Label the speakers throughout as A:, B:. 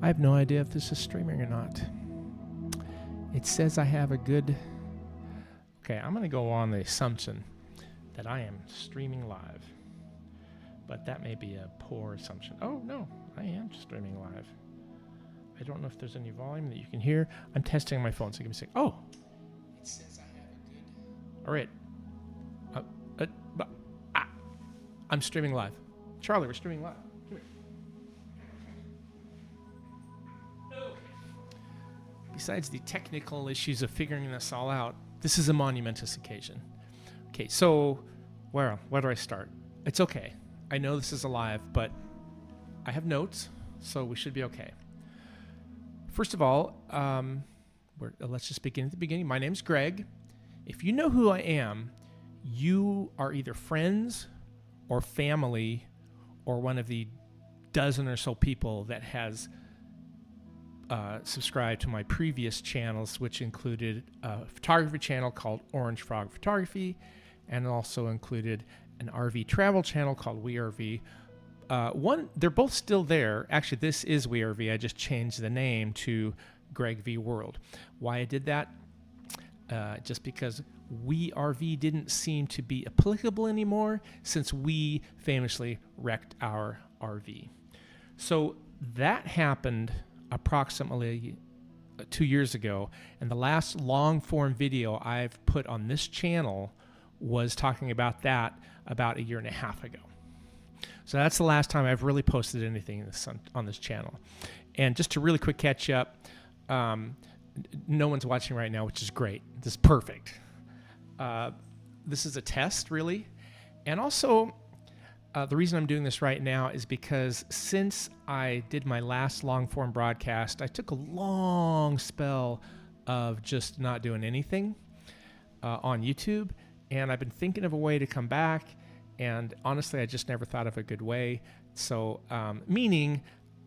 A: I have no idea if this is streaming or not. It says I have a good... Okay, I'm going to go on the assumption that I am streaming live. But that may be a poor assumption. Oh, no, I am streaming live. I don't know if there's any volume that you can hear. I'm testing my phone, so give me a second. Oh! It says I have a good... All right. I'm streaming live. Charlie, we're streaming live. Come here. Okay. Besides the technical issues of figuring this all out, this is a monumentous occasion. Okay, so where do I start? It's okay. I know this is a live, but I have notes, so we should be okay. First of all, let's just begin at the beginning. My name's Greg. If you know who I am, you are either friends or family or one of the dozen or so people that has subscribed to my previous channels, which included a photography channel called Orange Frog Photography, and also included an RV travel channel called WeRV. They're both still there. Actually, this is WeRV. I just changed the name to Greg V World. Why I did that? Just because WeRV didn't seem to be applicable anymore since we famously wrecked our RV. So that happened approximately 2 years ago, and the last long form video I've put on this channel was talking about that about 1.5 years ago. So that's the last time I've really posted anything on this channel. And just to really quick catch up, no one's watching right now, which is great. This is perfect. This is a test, really. And also, the reason I'm doing this right now is because since I did my last long-form broadcast, I took a long spell of just not doing anything on YouTube. And I've been thinking of a way to come back. And honestly, I just never thought of a good way. So, meaning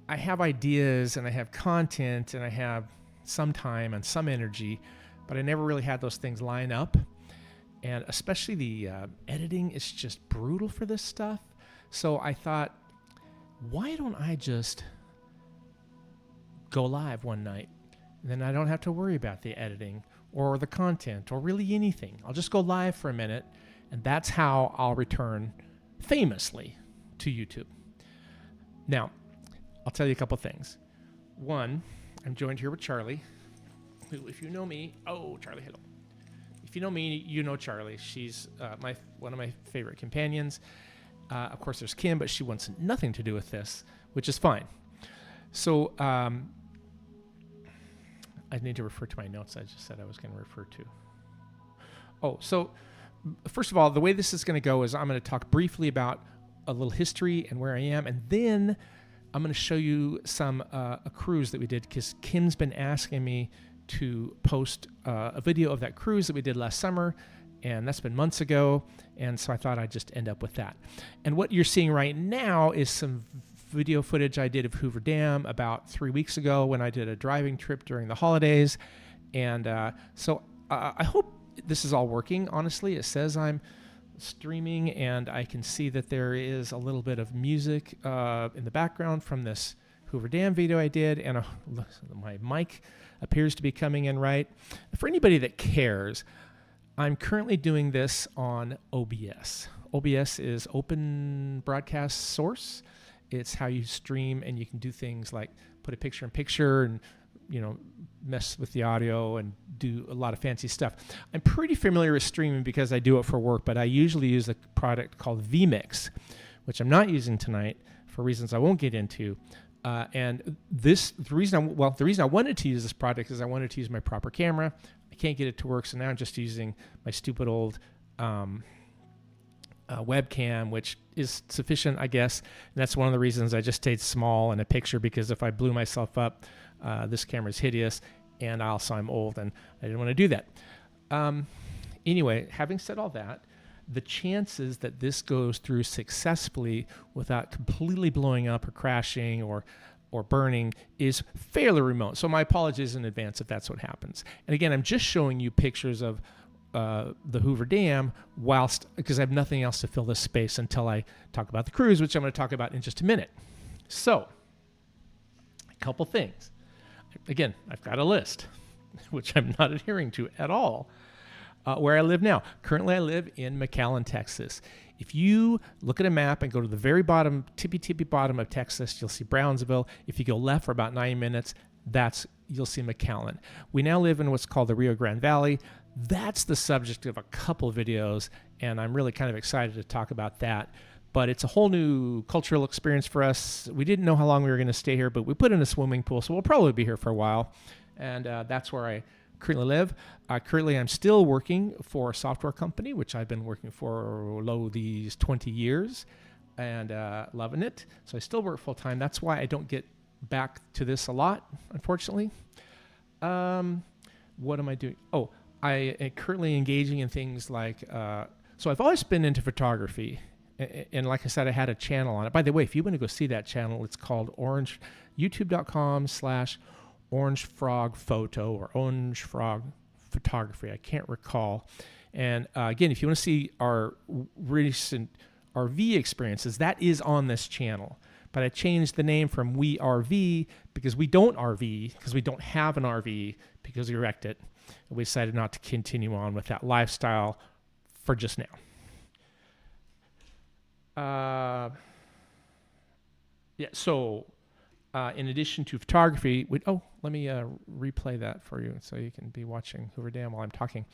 A: I have ideas and I have content and I have some time and some energy, but I never really had those things line up. And especially the editing is just brutal for this stuff. So I thought, why don't I just go live one night? And then I don't have to worry about the editing or the content or really anything. I'll just go live for a minute, and that's how I'll return famously to YouTube. Now, I'll tell you a couple things. One, I'm joined here with Charlie, who, if you know me, Charlie, hello. If you know me, you know Charlie. She's one of my favorite companions. Of course, there's Kim, but she wants nothing to do with this, which is fine. So I need to refer to my notes I just said I was going to refer to. So first of all, the way this is going to go is I'm going to talk briefly about a little history and where I am, and then I'm going to show you a cruise that we did, because Kim's been asking me to post a video of that cruise that we did last summer, and that's been months ago, and so I thought I'd just end up with that. And what you're seeing right now is some video footage I did of Hoover Dam about 3 weeks ago when I did a driving trip during the holidays, and so I hope this is all working. Honestly, it says I'm streaming, and I can see that there is a little bit of music in the background from this Hoover Dam video I did, and my mic appears to be coming in right. For anybody that cares, I'm currently doing this on OBS. OBS is Open Broadcast Source. It's how you stream, and you can do things like put a picture in picture and mess with the audio and do a lot of fancy stuff. I'm pretty familiar with streaming because I do it for work, but I usually use a product called vMix, which I'm not using tonight for reasons I won't get into. And the reason I wanted to use this product is I wanted to use my proper camera. I can't get it to work, so now I'm just using my stupid old webcam, which is sufficient, I guess. And that's one of the reasons I just stayed small in a picture, because if I blew myself up, this camera's hideous, and also I'm old, and I didn't want to do that. Anyway, having said all that, the chances that this goes through successfully without completely blowing up or crashing or burning is fairly remote. So my apologies in advance if that's what happens. And again, I'm just showing you pictures of the Hoover Dam because I have nothing else to fill this space until I talk about the cruise, which I'm going to talk about in just a minute. So A couple things. Again, I've got a list, which I'm not adhering to at all. Where I live now. Currently, I live in McAllen, Texas. If you look at a map and go to the very bottom, tippy bottom of Texas, you'll see Brownsville. If you go left for about 9 minutes, you'll see McAllen. We now live in what's called the Rio Grande Valley. That's the subject of a couple of videos, and I'm really kind of excited to talk about that. But it's a whole new cultural experience for us. We didn't know how long we were going to stay here, but we put in a swimming pool, so we'll probably be here for a while. And that's where I currently live. Currently, I'm still working for a software company, which I've been working for these 20 years and loving it. So I still work full time. That's why I don't get back to this a lot, unfortunately. What am I doing? Oh, I am currently engaging in things like, so I've always been into photography. And like I said, I had a channel on it. By the way, if you want to go see that channel, it's called youtube.com/Orange Frog Photo or Orange Frog Photography. I can't recall. And again, if you want to see our recent RV experiences, that is on this channel. But I changed the name from We RV because we don't RV, because we don't have an RV, because we wrecked it. And we decided not to continue on with that lifestyle for just now. So in addition to photography, let me replay that for you so you can be watching Hoover Dam while I'm talking.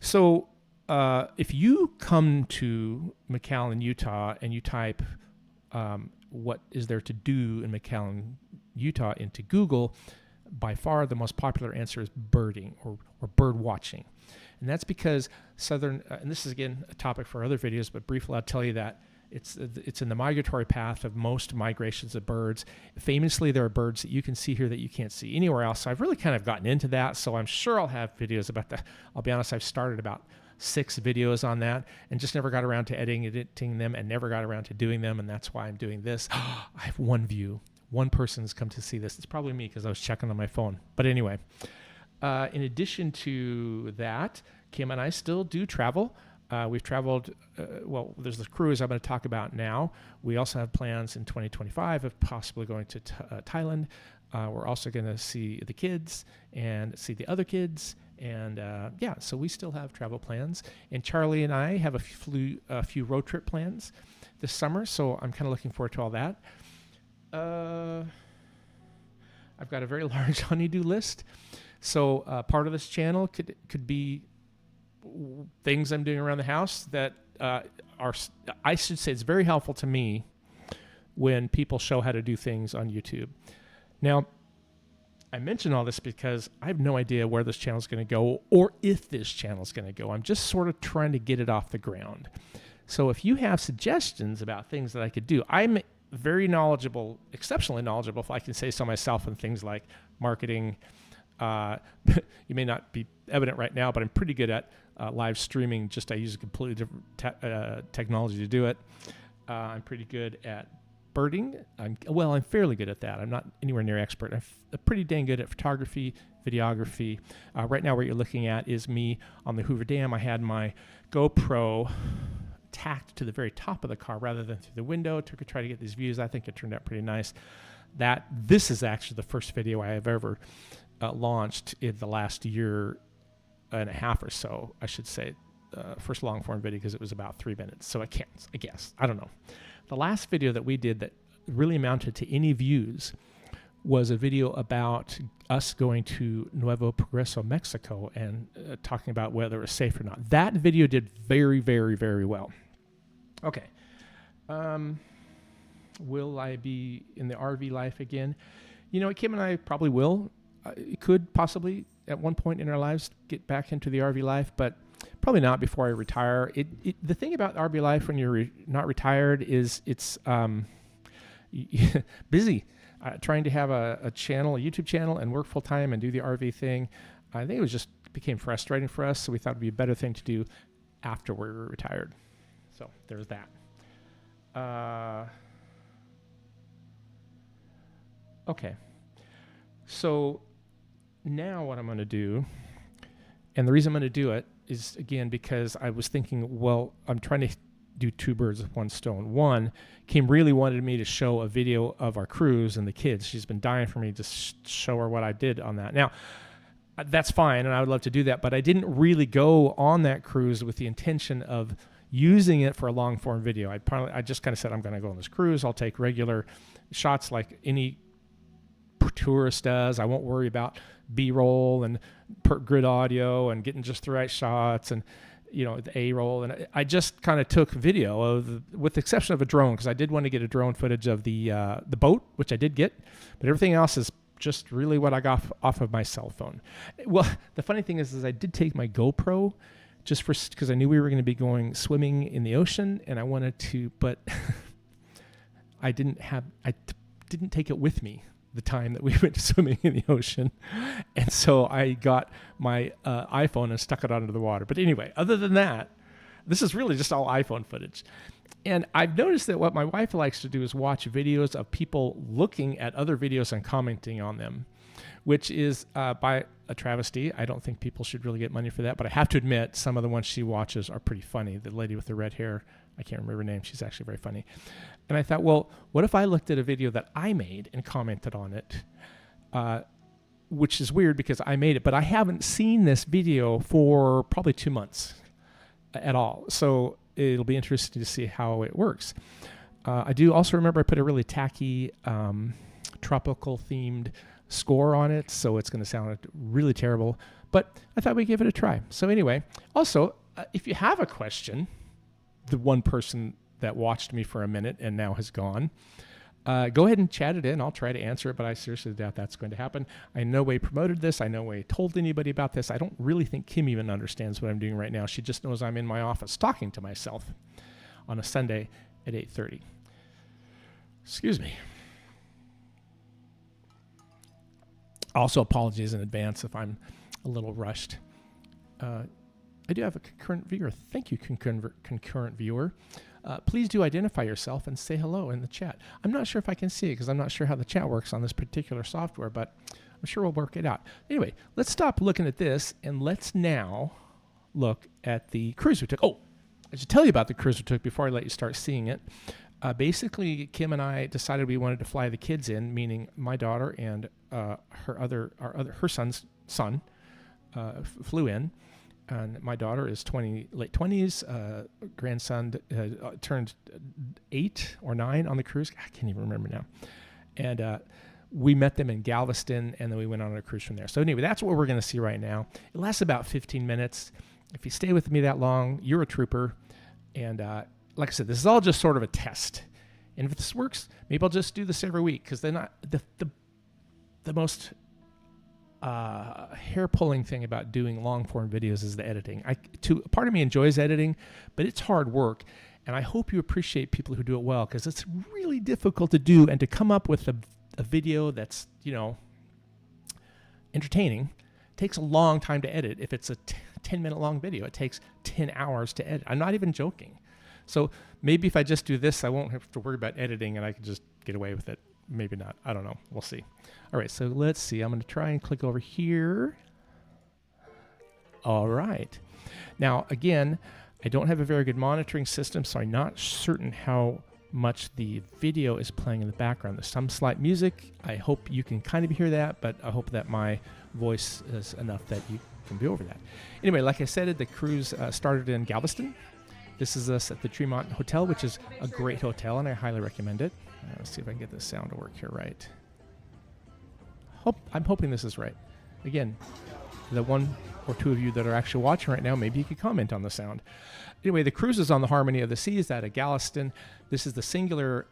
A: So if you come to McAllen, Utah, and you type what is there to do in McAllen, Utah into Google, by far the most popular answer is birding or bird watching. And that's because and this is again a topic for other videos, but briefly I'll tell you that it's in the migratory path of most migrations of birds. Famously, there are birds that you can see here that you can't see anywhere else. So I've really kind of gotten into that. So I'm sure I'll have videos about that. I'll be honest, I've started about 6 videos on that and just never got around to editing them and never got around to doing them. And that's why I'm doing this. I have one view. One person's come to see this. It's probably me because I was checking on my phone. But anyway, in addition to that, Kim and I still do travel. We've traveled, there's the cruise I'm going to talk about now. We also have plans in 2025 of possibly going to Thailand. We're also going to see the kids and see the other kids. And so we still have travel plans. And Charlie and I have a few road trip plans this summer. So I'm kind of looking forward to all that. I've got a very large honeydew list. So part of this channel could be things I'm doing around the house that I should say it's very helpful to me when people show how to do things on YouTube. Now, I mention all this because I have no idea where this channel is going to go or if this channel is going to go. I'm just sort of trying to get it off the ground. So if you have suggestions about things that I could do, I'm very knowledgeable, exceptionally knowledgeable, if I can say so myself, in things like marketing. You may not be evident right now, but I'm pretty good at live streaming. Just I use a completely different technology to do it. I'm pretty good at birding. I'm fairly good at that. I'm not anywhere near expert. I'm pretty dang good at photography, videography. Right now what you're looking at is me on the Hoover Dam. I had my GoPro tacked to the very top of the car rather than through the window to try to get these views. I think it turned out pretty nice. This is actually the first video I have ever launched in the last year and a half or so, I should say. First long form video because it was about 3 minutes. So I guess. I don't know. The last video that we did that really amounted to any views was a video about us going to Nuevo Progreso, Mexico, and talking about whether it was safe or not. That video did very, very, very well. Okay. Will I be in the RV life again? Kim and I probably will. Could possibly at one point in our lives get back into the RV life, but probably not before I retire. The thing about RV life when you're not retired is it's busy. Trying to have a channel, a YouTube channel, and work full time and do the RV thing. I think it became frustrating for us, so we thought it'd be a better thing to do after we were retired. So there's that. Okay. So now what I'm going to do, and the reason I'm going to do it is, again, because I was thinking, I'm trying to do two birds with one stone. One, Kim really wanted me to show a video of our cruise and the kids. She's been dying for me to show her what I did on that. Now, that's fine, and I would love to do that, but I didn't really go on that cruise with the intention of using it for a long form video. I just kind of said, I'm going to go on this cruise. I'll take regular shots like any tourist does. I won't worry about B-roll and grid audio and getting just the right shots and, you know, the A-roll. And I just kind of took video of, with the exception of a drone, because I did want to get a drone footage of the boat, which I did get, but everything else is just really what I got off of my cell phone. Well, the funny thing is I did take my GoPro just because I knew we were going to be going swimming in the ocean, and I wanted to, but I didn't take it with me the time that we went swimming in the ocean. And so I got my iPhone and stuck it under the water. But anyway, other than that, this is really just all iPhone footage. And I've noticed that what my wife likes to do is watch videos of people looking at other videos and commenting on them, which is by a travesty. I don't think people should really get money for that, but I have to admit some of the ones she watches are pretty funny. The lady with the red hair, I can't remember her name. She's actually very funny. And I thought, well, what if I looked at a video that I made and commented on it, which is weird because I made it, but I haven't seen this video for probably 2 months at all. So it'll be interesting to see how it works. I do also remember I put a really tacky tropical themed score on it, so it's going to sound really terrible, but I thought we'd give it a try. So anyway, also, if you have a question, the one person that watched me for a minute and now has gone, go ahead and chat it in. I'll try to answer it, but I seriously doubt that's going to happen. I in no way promoted this. I no way told anybody about this. I don't really think Kim even understands what I'm doing right now. She just knows I'm in my office talking to myself on a Sunday at 8:30. Excuse me. Also, apologies in advance if I'm a little rushed. I do have a concurrent viewer. Thank you, concurrent viewer. Please do identify yourself and say hello in the chat. I'm not sure if I can see it because I'm not sure how the chat works on this particular software, but I'm sure we'll work it out. Anyway, let's stop looking at this and let's now look at the cruise we took. Oh, I should tell you about the cruise we took before I let you start seeing it. Basically, Kim and I decided we wanted to fly the kids in, meaning my daughter and her son's son flew in. And my daughter is late 20s. Grandson turned 8 or 9 on the cruise. I can't even remember now. And we met them in Galveston, and then we went on a cruise from there. So anyway, that's what we're going to see right now. It lasts about 15 minutes. If you stay with me that long, you're a trooper. And like I said, this is all just sort of a test. And if this works, maybe I'll just do this every week, because then the most hair-pulling thing about doing long-form videos is the editing. Part of me enjoys editing, but it's hard work, and I hope you appreciate people who do it well, because it's really difficult to do, and to come up with a video that's, you know, entertaining takes a long time to edit. If it's a 10-minute long video, it takes 10 hours to edit. I'm not even joking. So maybe if I just do this, I won't have to worry about editing, and I can just get away with it. Maybe not. I don't know. We'll see. All right, so let's see. I'm going to try and click over here. All right. Now, again, I don't have a very good monitoring system, so I'm not certain how much the video is playing in the background. There's some slight music. I hope you can kind of hear that, but I hope that my voice is enough that you can be over that. Anyway, like I said, the cruise started in Galveston. This is us at the Tremont Hotel, which is a great hotel, and I highly recommend it. Let's see if I can get this sound to work here right. I'm hoping this is right. Again, the one or two of you that are actually watching right now, maybe you could comment on the sound. Anyway, the cruise is on the Harmony of the Seas out of Galveston. This is the singular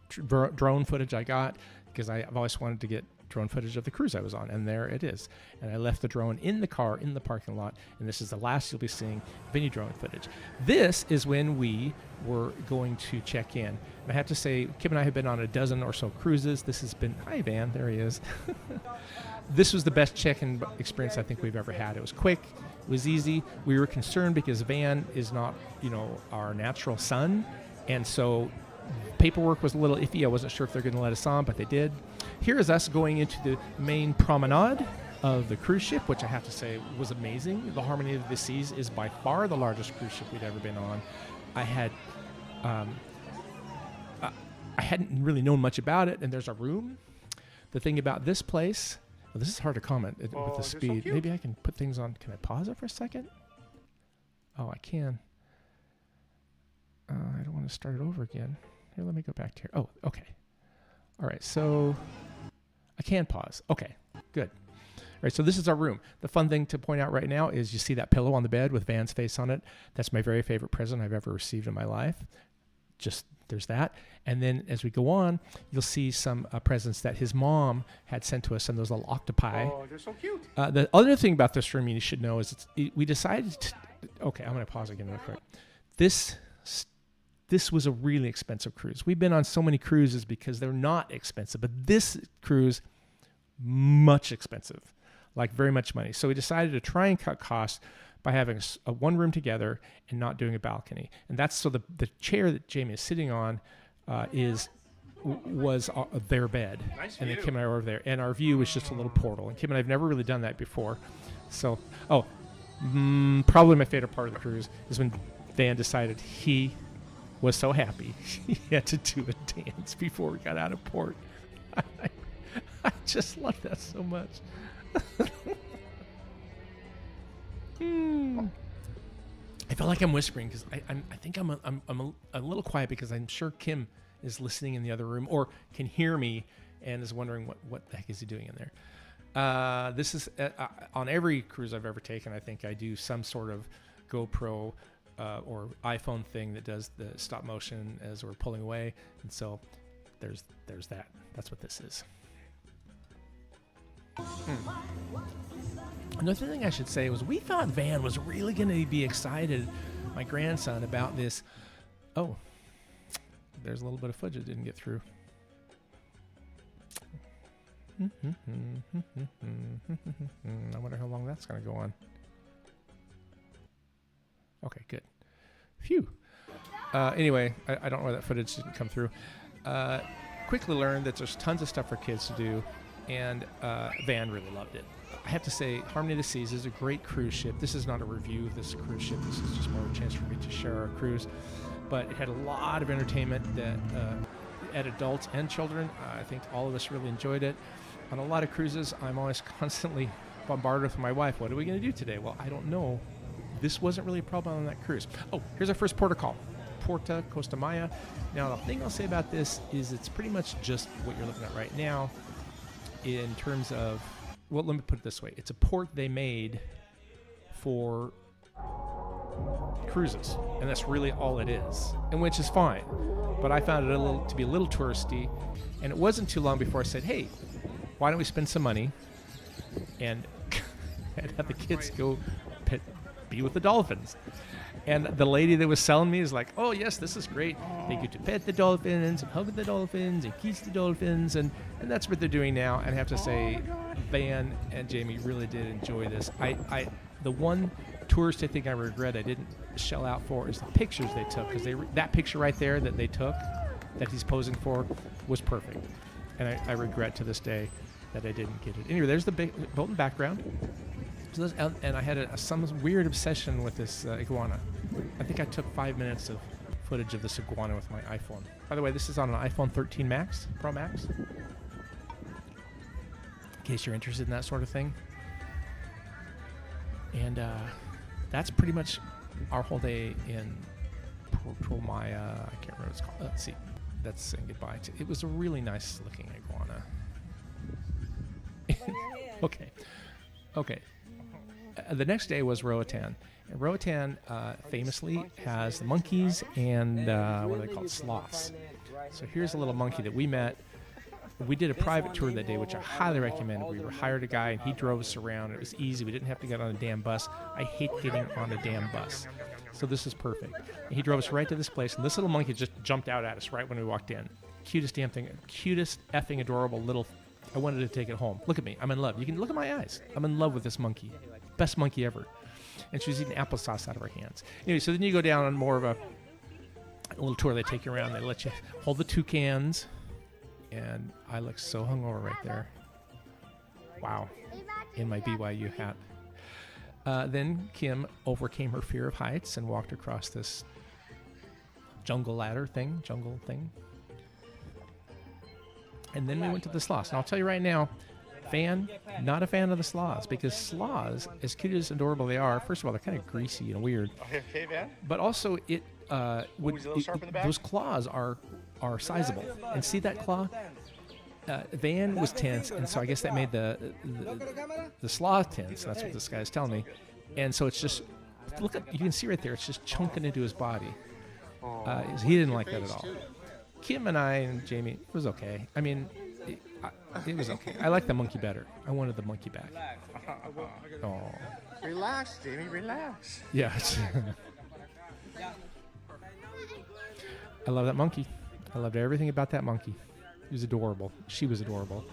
A: drone footage I got, because I've always wanted to get drone footage of the cruise I was on, and there it is. And I left the drone in the car in the parking lot, and this is the last you'll be seeing of any drone footage. This is when we were going to check in. And I have to say, Kim and I have been on a dozen or so cruises. This has been, hi Van, there he is. This was the best check-in experience I think we've ever had. It was quick, it was easy. We were concerned because Van is not, you know, our natural son, and so paperwork was a little iffy. I wasn't sure if they're going to let us on, but they did. Here is us going into the main promenade, of the cruise ship, which I have to say was amazing. The Harmony of the Seas is by far the largest cruise ship we'd ever been on. I hadn't really known much about it, and there's a room. The thing about this place, well, this is hard to comment with the speed. So maybe I can put things on. Can I pause it for a second? Oh, I can. I don't want to start it over again. Here, let me go back to here. Oh, okay. All right, so I can pause. Okay, good. All right, so this is our room. The fun thing to point out right now is you see that pillow on the bed with Van's face on it. That's my very favorite present I've ever received in my life. Just there's that. And then as we go on, you'll see some presents that his mom had sent to us, and those little octopi.
B: Oh, they're so cute.
A: The other thing about this room you should know is we decided to, okay, I'm going to pause again real quick. This was a really expensive cruise. We've been on so many cruises because they're not expensive, but this cruise, much expensive, like very much money. So we decided to try and cut costs by having a one room together and not doing a balcony. And that's so the chair that Jamie is sitting on was their bed.
B: Nice
A: and then
B: view.
A: Kim and I were over there. And our view was just a little portal. And Kim and I have never really done that before. So, probably my favorite part of the cruise is when Van decided he was so happy he had to do a dance before we got out of port. I just love that so much. I feel like I'm whispering because I think I'm a little quiet because I'm sure Kim is listening in the other room or can hear me and is wondering what the heck is he doing in there. This is on every cruise I've ever taken. I think I do some sort of GoPro or iPhone thing that does the stop motion as we're pulling away, and so there's that. That's what this is. Another thing I should say was we thought Van was really going to be excited, my grandson, about this. Oh, there's a little bit of footage that didn't get through. I wonder how long that's going to go on. Okay, good. Phew. Anyway, I don't know why that footage didn't come through. Quickly learned that there's tons of stuff for kids to do, and Van really loved it. I have to say, Harmony of the Seas is a great cruise ship. This is not a review of this cruise ship. This is just more a chance for me to share our cruise. But it had a lot of entertainment that at adults and children. I think all of us really enjoyed it. On a lot of cruises, I'm always constantly bombarded with my wife. What are we going to do today? Well, I don't know. This wasn't really a problem on that cruise. Oh, here's our first port of call, Puerto Costa Maya. Now, the thing I'll say about this is it's pretty much just what you're looking at right now in terms of, well, let me put it this way. It's a port they made for cruises, and that's really all it is, and which is fine. But I found it to be a little touristy, and it wasn't too long before I said, hey, why don't we spend some money and have the kids go be with the dolphins? And the lady that was selling me is like, oh, yes, this is great. They get to pet the dolphins and hug the dolphins and kiss the dolphins. And that's what they're doing now. And I have to say, Van and Jamie really did enjoy this. The one touristy thing I regret I didn't shell out for is the pictures they took. Because that picture right there that they took, that he's posing for, was perfect. And I regret to this day that I didn't get it. Anyway, there's the big boat in the background. So and I had some weird obsession with this iguana. I think I took 5 minutes of footage of this iguana with my iPhone. By the way, this is on an iPhone 13 Max, Pro Max. In case you're interested in that sort of thing. And that's pretty much our whole day in Puerto Maya. I can't remember what it's called. Let's see. That's saying goodbye to. It was a really nice looking iguana. Okay. The next day was Roatan. And Roatan famously has monkeys and what are they called? Sloths. So here's a little monkey that we met. We did a private tour that day, which I highly recommend. We hired a guy and he drove us around. It was easy. We didn't have to get on a damn bus. I hate getting on a damn bus. So this is perfect. And he drove us right to this place, and this little monkey just jumped out at us right when we walked in. Cutest damn thing. Cutest effing adorable little. I wanted to take it home. Look at me. I'm in love. You can look at my eyes. I'm in love with this monkey. Best monkey ever. And she was eating applesauce out of her hands. Anyway, so then you go down on more of a little tour. They take you around. They let you hold the toucans. And I look so hungover right there. Wow. in my BYU hat. Then Kim overcame her fear of heights and walked across this jungle thing. And then we went to the sloths. And I'll tell you right now, not a fan of the sloths, because sloths, as cute as adorable they are, first of all, they're kind of greasy and weird.
B: Okay, Van.
A: But also, those claws are sizable. And see that claw? Van was tense, and so I guess that made the sloth tense. That's what this guy's telling me. And so it's just, you can see right there, it's just chunking into his body. He didn't like that at all. Kim and I and Jamie, it was okay. I mean, it was okay. I like the monkey better. I wanted the monkey back. Oh.
B: Relax, Jamie, relax.
A: Yeah. I love that monkey. I loved everything about that monkey. He was adorable. She was adorable.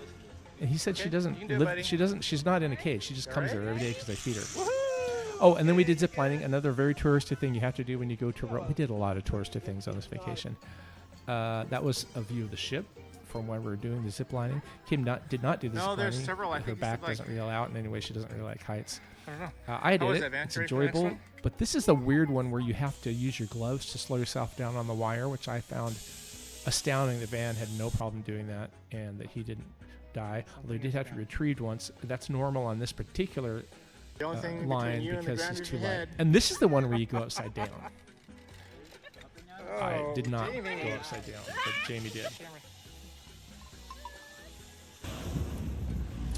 A: And he said she doesn't live, she's not in a cage. She just comes there every day because they feed her.
B: Woohoo!
A: Oh, and then we did zip lining, another very touristy thing you have to do when you go to we did a lot of touristy things on this vacation. That was a view of the ship from when we were doing the zip lining. Kim did not do the zip lining.
B: there's several. I
A: Her
B: think
A: back doesn't reel out, and anyway, she doesn't really like heights.
B: I don't know.
A: I did
B: was
A: it.
B: that, Van?
A: It's
B: Ready for the next
A: enjoyable.
B: one?
A: But this is the weird one where you have to use your gloves to slow yourself down on the wire, which I found astounding. The Van had no problem doing that, and that he didn't die. Although he did have to be retrieved once. That's normal on this particular
B: The only thing
A: line
B: between you and the
A: because
B: ground
A: he's
B: is
A: too
B: your
A: light.
B: head.
A: And this is the one where you go upside down. I
B: Oh,
A: did not
B: Jamie.
A: go upside down, but Jamie did.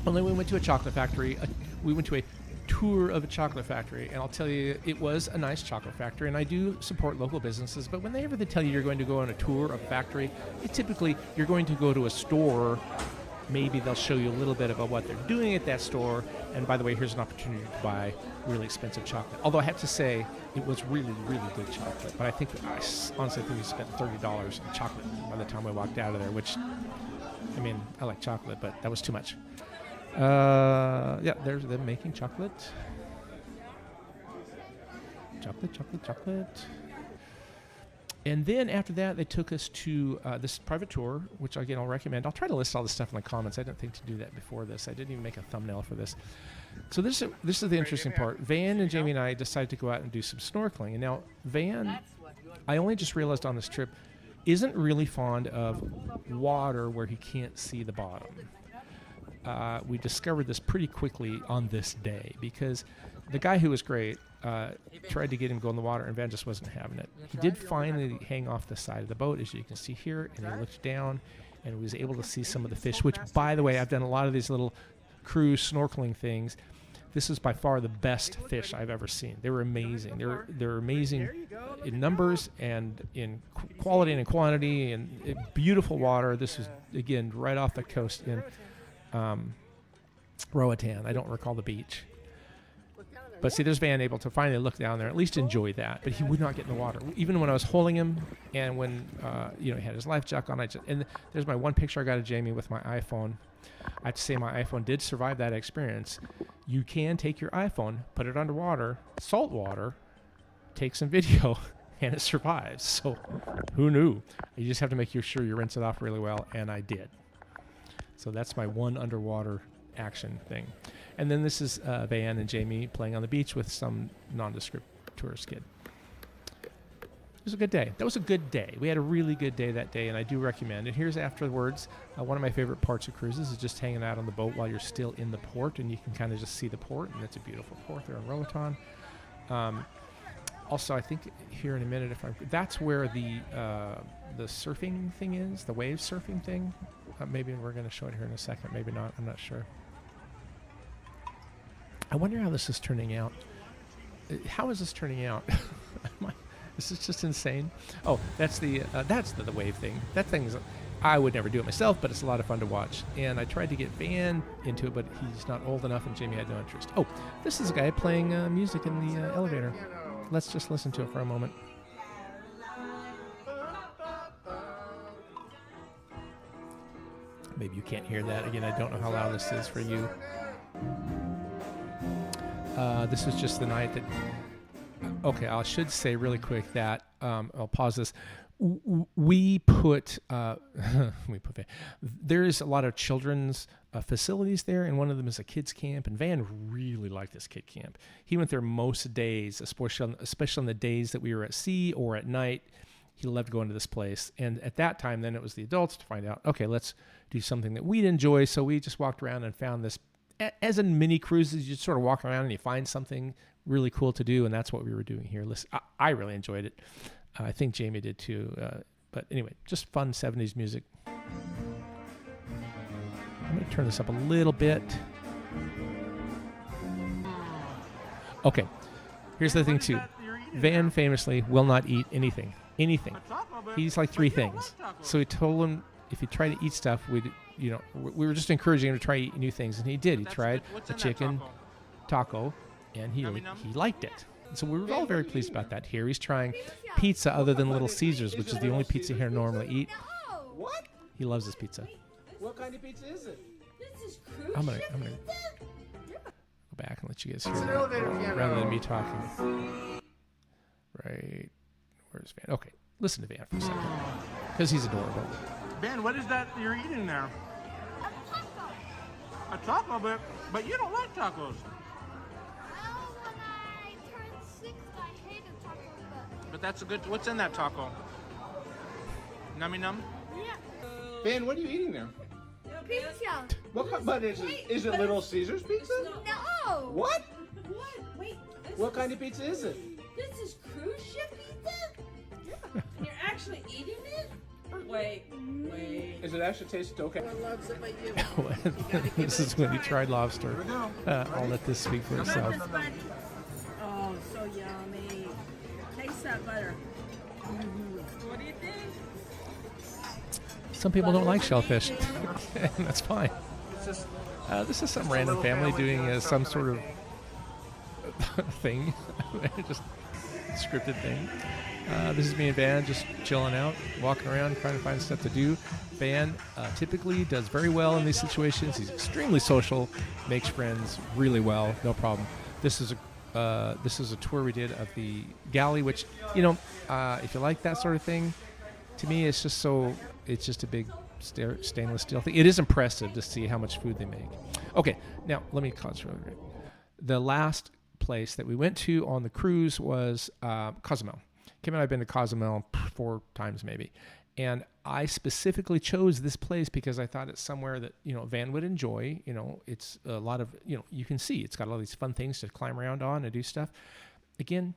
A: And then we went to a chocolate factory. We went to a tour of a chocolate factory, and I'll tell you, it was a nice chocolate factory, and I do support local businesses, but whenever they tell you you're going to go on a tour of a factory, typically you're going to go to a store. Maybe they'll show you a little bit about what they're doing at that store, and by the way, here's an opportunity to buy really expensive chocolate. Although I have to say, it was really, really good chocolate, but I honestly think we spent $30 in chocolate by the time we walked out of there, which, I mean, I like chocolate, but that was too much. Yeah, there's them making chocolate. Chocolate. And then after that, they took us to this private tour, which again, I'll recommend. I'll try to list all this stuff in the comments. I didn't think to do that before this. I didn't even make a thumbnail for this. So this is the interesting part. Van and Jamie and I decided to go out and do some snorkeling. And now Van, I only just realized on this trip, isn't really fond of water where he can't see the bottom. We discovered this pretty quickly on this day because the guy who was great tried to get him to go in the water, and Van just wasn't having it. He did finally hang off the side of the boat, as you can see here, and he looked down and was able to see some of the fish, which, by the way, I've done a lot of these little cruise snorkeling things. This is by far the best fish I've ever seen. They were amazing. They're amazing in numbers and in quality and in quantity, and beautiful water. This was, again, right off the coast in Roatan. I don't recall the beach. But see, there's Van able to finally look down there, at least enjoy that. But he would not get in the water, even when I was holding him, and when he had his life jacket on. And there's my one picture I got of Jamie with my iPhone. I have to say, my iPhone did survive that experience. You can take your iPhone, put it underwater, salt water, take some video, and it survives. So who knew? You just have to make sure you rinse it off really well, and I did. So that's my one underwater action thing. And then this is Van and Jamie playing on the beach with some nondescript tourist kid. It was a good day. That was a good day. We had a really good day that day, and I do recommend it. Here's afterwards. One of my favorite parts of cruises is just hanging out on the boat while you're still in the port, and you can kind of just see the port, and it's a beautiful port there in Roatan. Also, I think here in a minute, that's where the surfing thing is, the wave surfing thing. Maybe we're going to show it here in a second. Maybe not. I'm not sure. I wonder how this is turning out. How is this turning out? This is just insane. Oh, that's the wave thing. That thing's, I would never do it myself, but it's a lot of fun to watch. And I tried to get Van into it, but he's not old enough, and Jamie had no interest. Oh, this is a guy playing music in the elevator. Let's just listen to it for a moment. Maybe you can't hear that. Again, I don't know how loud this is for you. This was just the night that... Okay, I should say really quick that... I'll pause this. We put... There is a lot of children's facilities there, and one of them is a kids camp. And Van really liked this kid camp. He went there most days, especially on the days that we were at sea or at night. He loved going to this place. And at that time, then it was the adults to find out, okay, let's do something that we'd enjoy. So we just walked around and found this. As in mini cruises, you just sort of walk around and you find something really cool to do, and that's what we were doing here. Listen, I really enjoyed it. I think Jamie did too. But anyway, just fun 70s music. I'm going to turn this up a little bit. Okay, here's the thing too. Van famously will not eat anything. He's like 3 things. So he told him if he tried to eat stuff, we were just encouraging him to try to eat new things, and he did. He tried a chicken taco, and he liked it. So we were all very pleased about that. Here he's trying pizza other than Little Caesars, which is the only pizza here normally eat.
C: What?
A: He loves this pizza.
C: What kind of pizza is it?
D: This is cruise
A: I'm gonna
D: ship
A: go
D: pizza?
A: back and let you guys
B: It's an
A: hear
B: elevator
A: it
B: piano.
A: rather than me talking. Right. Where's Van? Okay, listen to Van for a second, because he's adorable.
E: Ben, what is that you're eating there? A taco, but you don't like tacos.
D: Well, when I turned 6, I hated tacos,
E: But that's a good. What's in that taco? Nummy num.
D: yeah.
C: Ben, what are you eating there?
D: Pizza.
C: But is it Little Caesars pizza?
D: No.
C: What?
D: What? Wait.
C: What kind of pizza is it?
D: This is cruise ship pizza?
F: You're actually eating it? Wait.
C: Does it actually taste okay?
A: This is when he tried lobster. I'll let this speak for itself.
F: Oh, so yummy. Taste that butter. What do you think?
A: Some people don't like shellfish, and that's fine. This is some random family doing some sort of thing, just scripted thing. This is me and Van just chilling out, walking around, trying to find stuff to do. Van typically does very well in these situations. He's extremely social, makes friends really well, no problem. This is a tour we did of the galley, which, if you like that sort of thing, to me it's just a big stainless steel thing. It is impressive to see how much food they make. Okay, now let me concentrate. The last place that we went to on the cruise was Cozumel. Kim and I have been to Cozumel 4 times maybe. And I specifically chose this place because I thought it's somewhere that, Van would enjoy. It's a lot of, you can see it's got all these fun things to climb around on and do stuff. Again,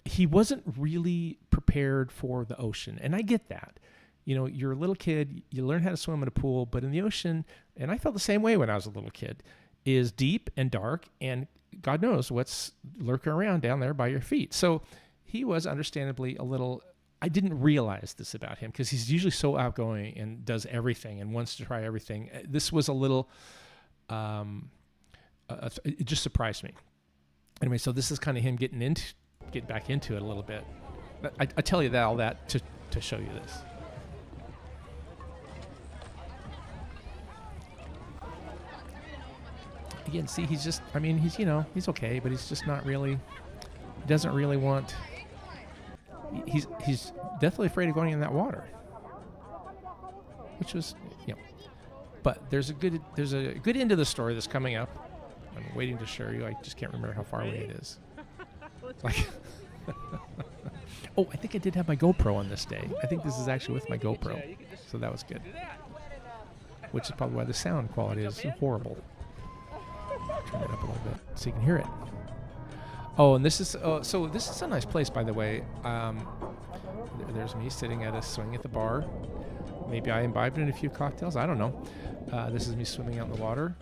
A: he wasn't really prepared for the ocean. And I get that. You're a little kid, you learn how to swim in a pool, but in the ocean, and I felt the same way when I was a little kid, is deep and dark, and God knows what's lurking around down there by your feet. So he was understandably a little, I didn't realize this about him because he's usually so outgoing and does everything and wants to try everything. This was a little, it just surprised me. Anyway, so this is kind of him getting back into it a little bit. I tell you all that to show you this. Again, see, he's just, he's okay, but he's just not really, he doesn't really want, he's definitely afraid of going in that water, which was, but there's a good end of the story that's coming up. I'm waiting to show you. I just can't remember how far away it is. Like, oh, I think I did have my GoPro on this day. I think this is actually with my GoPro, so that was good. Which is probably why the sound quality is horrible. Turn it up a little bit so you can hear it. Oh, and this is this is a nice place, by the way. There's me sitting at a swing at the bar. Maybe I imbibed in a few cocktails. I don't know. This is me swimming out in the water.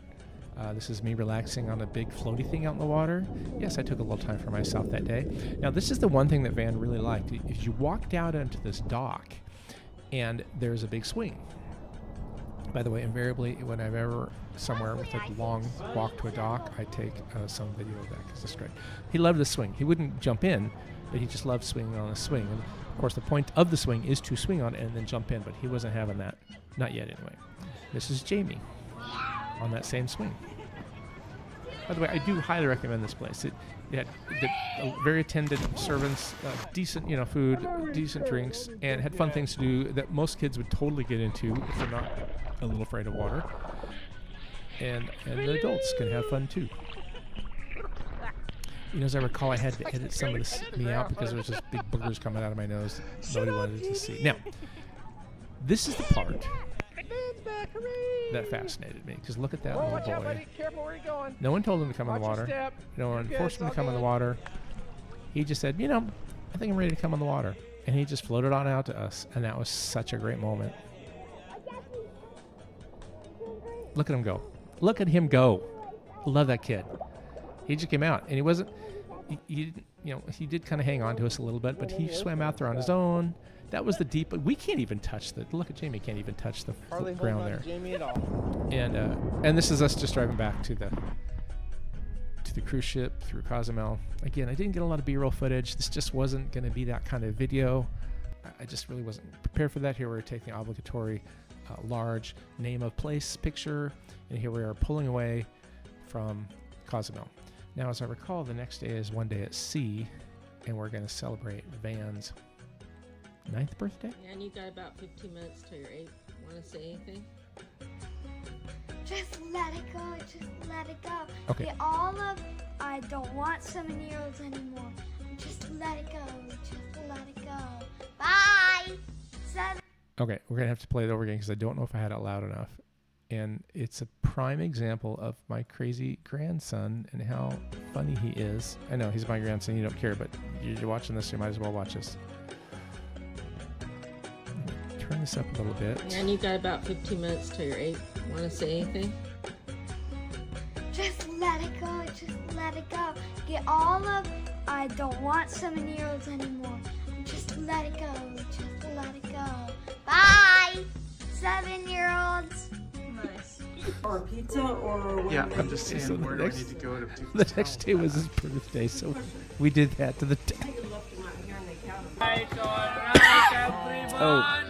A: This is me relaxing on a big floaty thing out in the water. Yes, I took a little time for myself that day. Now, this is the one thing that Van really liked. If you walked out onto this dock, and there's a big swing. By the way, invariably, when I'm ever somewhere with a long walk to a dock, I take some video of that because it's great. He loved the swing. He wouldn't jump in, but he just loved swinging on a swing. And of course, the point of the swing is to swing on it and then jump in, but he wasn't having that. Not yet, anyway. This is Jamie on that same swing. By the way, I do highly recommend this place. It had very attentive servants, decent, food, decent drinks, and had fun things to do that most kids would totally get into if they're not a little afraid of water. and the adults can have fun too. You know, as I recall, I had to edit some of this me out because there was just big boogers coming out of my nose that nobody wanted to see. Now, this is the part that fascinated me, because look at that little boy.
C: Careful where you're going.
A: No one told him to come in the
C: Watch your
A: water.
C: step.
A: No one
C: You're
A: forced
C: good,
A: him to
C: it's
A: come
C: all
A: in the
C: good.
A: water. He just said, you know, I think I'm ready to come in the water. And he just floated on out to us, and that was such a great moment. Look at him go. Look at him go. Love that kid. He just came out, and he wasn't, he didn't, you know, he did kind of hang on to us a little bit, but he swam out there on his own. That was the deep, we can't even touch the, look at Jamie, can't even touch the
C: Hardly
A: ground
C: hold on
A: there.
C: to Jamie at all.
A: And this is us just driving back to the cruise ship through Cozumel. Again, I didn't get a lot of B-roll footage. This just wasn't going to be that kind of video. I just really wasn't prepared for that. Here we're taking the obligatory large name of place picture, and here we are pulling away from Cozumel. Now, as I recall, the next day is one day at sea, and we're going to celebrate Van's 9th birthday.
F: And you got about 15 minutes till your 8th. Want to say anything?
D: Just let it go. Just let it go.
A: Okay.
D: Get all of. I don't want 7-year-olds anymore. Just let it go. Just let it go. Bye. 7.
A: Okay, we're going to have to play it over again because I don't know if I had it loud enough. And it's a prime example of my crazy grandson and how funny he is. I know he's my grandson, you don't care, but you're watching this, you might as well watch this. Turn this up a little bit.
F: And you got about 15 minutes till your 8th. Want to say anything?
D: Just let it go. Just let it go. Get all of. I don't want 7-year-olds anymore. Just let it go. Just let it go. Bye. 7-year-olds.
F: Nice. Or pizza or
E: Yeah, I'm just saying,
A: So the
E: where do I
A: next-
E: need to go to do
A: The next day was his birthday, so we did that to the. Oh.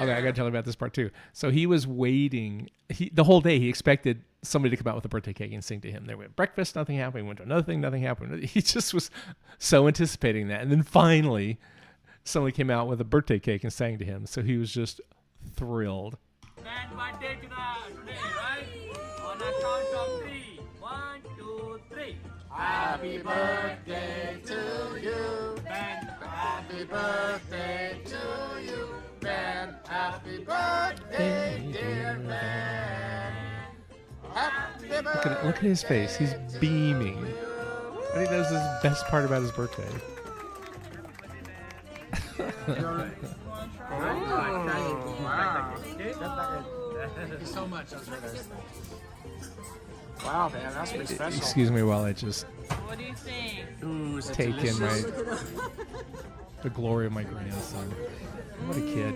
A: Okay, I gotta tell you about this part too. So he was waiting. The whole day he expected somebody to come out with a birthday cake and sing to him. They went breakfast, nothing happened. Went to another thing, nothing happened. He just was so anticipating that, and then finally, somebody came out with a birthday cake and sang to him. So he was just thrilled.
G: Band birthday today, right? On a count of 3. 1, 2, 3.
B: Happy birthday to you.
G: Band.
B: Happy birthday to you, Ben. Happy birthday, dear Ben. Happy birthday.
A: Look at his face. He's beaming. I think that was his best part about his birthday.
B: Thank you so much. That was very nice. Wow, man, that's pretty special.
A: Excuse me while I just
F: What do you think?
B: Ooh, is it
A: take in
B: delicious?
A: the glory of my grandson. What a kid.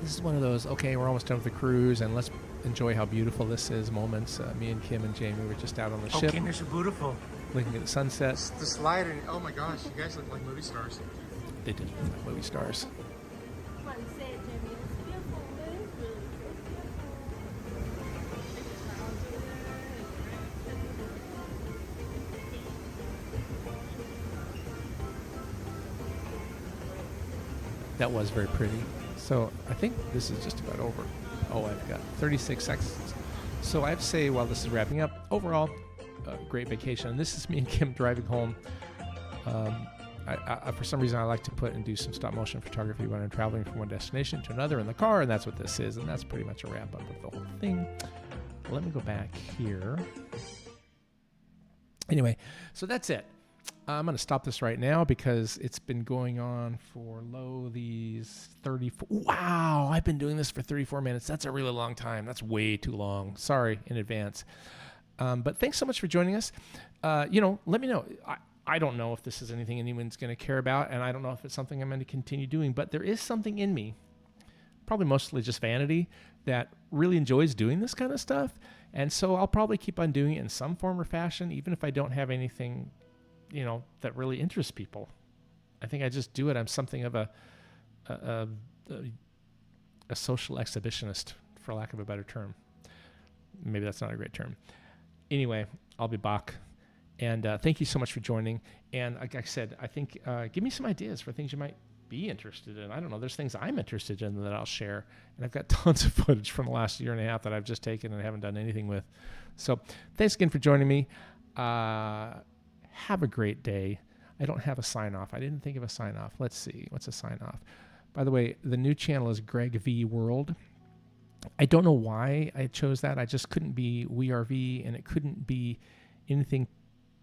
A: This is one of those, okay, we're almost done with the cruise, and let's enjoy how beautiful this is moments. Me and Kim and Jamie were just out on the ship,
E: Okay, they're so beautiful.
A: looking at the sunset.
B: The slide, and oh my gosh, you guys look like movie stars.
A: They did look like movie stars.
F: Come on, say it, Jimmy. It's beautiful. It is really
A: That was very pretty. So I think this is just about over. Oh, I've got 36 seconds. So I have to say, while this is wrapping up, overall, great vacation. And this is me and Kim driving home. I, for some reason, I like to put and do some stop motion photography when I'm traveling from one destination to another in the car, and that's what this is. And that's pretty much a wrap up of the whole thing. Let me go back here. Anyway, so that's it. I'm going to stop this right now because it's been going on for these 34. Wow, I've been doing this for 34 minutes. That's a really long time. That's way too long. Sorry in advance. But thanks so much for joining us. Let me know. I don't know if this is anything anyone's going to care about, and I don't know if it's something I'm going to continue doing, but there is something in me, probably mostly just vanity, that really enjoys doing this kind of stuff. And so I'll probably keep on doing it in some form or fashion, even if I don't have anything, that really interests people. I think I just do it. I'm something of a social exhibitionist, for lack of a better term. Maybe that's not a great term. Anyway, I'll be back. And thank you so much for joining. And like I said, I think give me some ideas for things you might be be interested in. I don't know. There's things I'm interested in that I'll share. And I've got tons of footage from the last year and a half that I've just taken and haven't done anything with. So thanks again for joining me. Have a great day. I don't have a sign off. I didn't think of a sign off. Let's see. What's a sign off? By the way, the new channel is Greg V World. I don't know why I chose that. I just couldn't be WeRV, and it couldn't be anything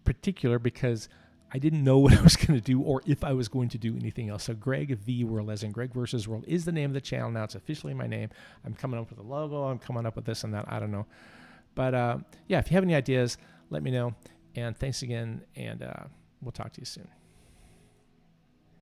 A: particular because I didn't know what I was going to do or if I was going to do anything else. So Greg V World, as in Greg versus World, is the name of the channel. Now it's officially my name. I'm coming up with a logo. I'm coming up with this and that. I don't know. But yeah, if you have any ideas, let me know. And thanks again, and we'll talk to you soon.